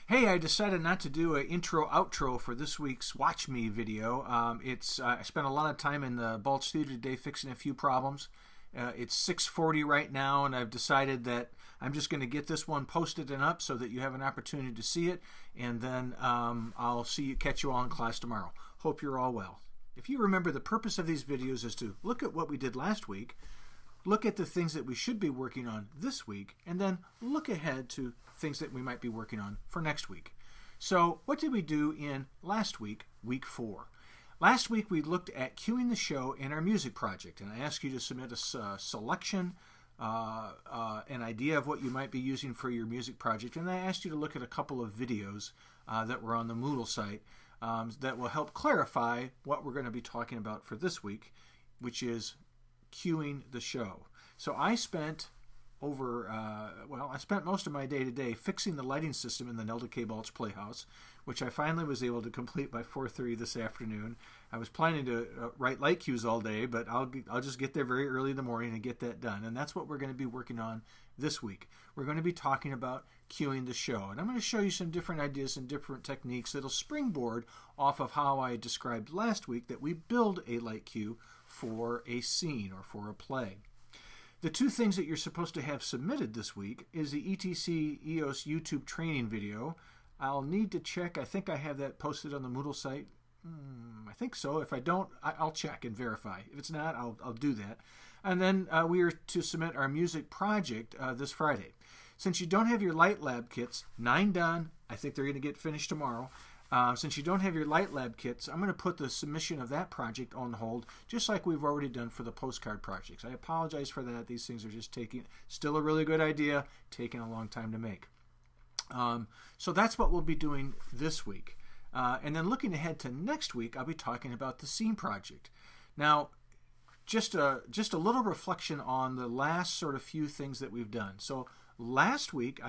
Hey, I decided not to do an intro-outro for this week's Watch Me video. I spent a lot of time in the Balt studio today fixing a few problems. It's 6:40 right now, and I've decided that I'm just going to get this one posted and up so that you have an opportunity to see it, and then I'll catch you all in class tomorrow. Hope you're all well. If you remember, the purpose of these videos is to look at what we did last week, look at the things that we should be working on this week, and then look ahead to things that we might be working on for next week. So what did we do in last week, week 4? Last week we looked at cueing the show in our music project, and I asked you to submit a selection, an idea of what you might be using for your music project, and I asked you to look at a couple of videos that were on the Moodle site that will help clarify what we're going to be talking about for this week, which is cueing the show. So I spent most of my day today fixing the lighting system in the Nelda K. Balch Playhouse, which I finally was able to complete by 4:30 this afternoon. I was planning to write light cues all day, but I'll just get there very early in the morning and get that done. And that's what we're going to be working on this week. We're going to be talking about cueing the show. And I'm going to show you some different ideas and different techniques that'll springboard off of how I described last week that we build a light cue for a scene or for a play. The two things that you're supposed to have submitted this week is the ETC EOS YouTube training video. I'll need to check. I think I have that posted on the Moodle site. I think so. If I don't, I'll check and verify. If it's not, I'll do that. And then we are to submit our music project this Friday. Since you don't have your Light Lab kits, 9 done. I think they're going to get finished tomorrow. Since you don't have your Light Lab kits, I'm going to put the submission of that project on hold, just like we've already done for the postcard projects. I apologize for that. These things are just still a really good idea, taking a long time to make. So that's what we'll be doing this week. And then looking ahead to next week, I'll be talking about the scene project. Now, just a little reflection on the last sort of few things that we've done. So last week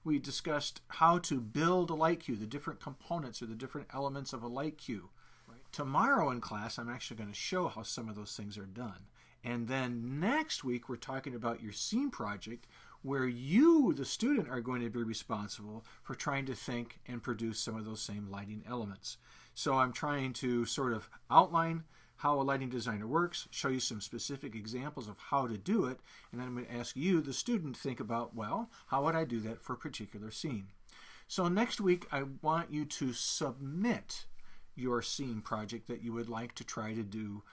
we discussed how to build a light cue, the different components or the different elements of a light cue. Right. Tomorrow in class, I'm actually going to show how some of those things are done. And then next week, we're talking about your scene project, where you, the student, are going to be responsible for trying to think and produce some of those same lighting elements. So I'm trying to sort of outline how a lighting designer works, show you some specific examples of how to do it, and then I'm going to ask you, the student, think about, well, how would I do that for a particular scene? So next week, I want you to submit your scene project that you would like to try to do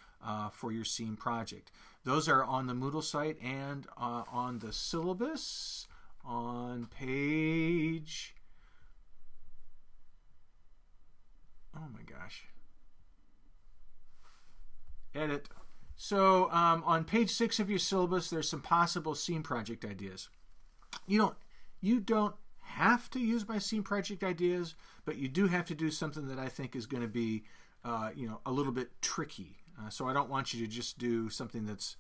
for your scene project. Those are on the Moodle site and on the syllabus on page... Oh my gosh. Edit. So on page 6 of your syllabus, there's some possible scene project ideas. You don't have to use my scene project ideas, but you do have to do something that I think is going to be a little bit tricky. So I don't want you to just do something that's,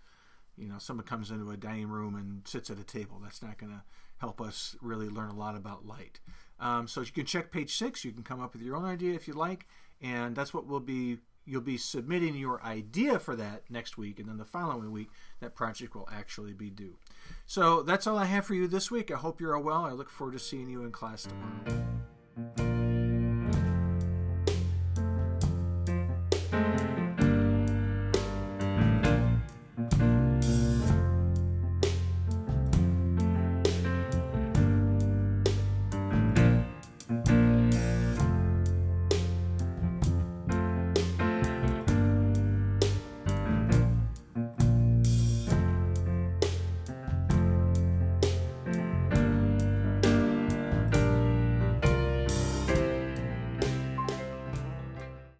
someone comes into a dining room and sits at a table. That's not going to help us really learn a lot about light. So you can check page 6. You can come up with your own idea if you like, and that's what you'll be submitting your idea for that next week, and then the following week, that project will actually be due. So that's all I have for you this week. I hope you're all well. I look forward to seeing you in class tomorrow.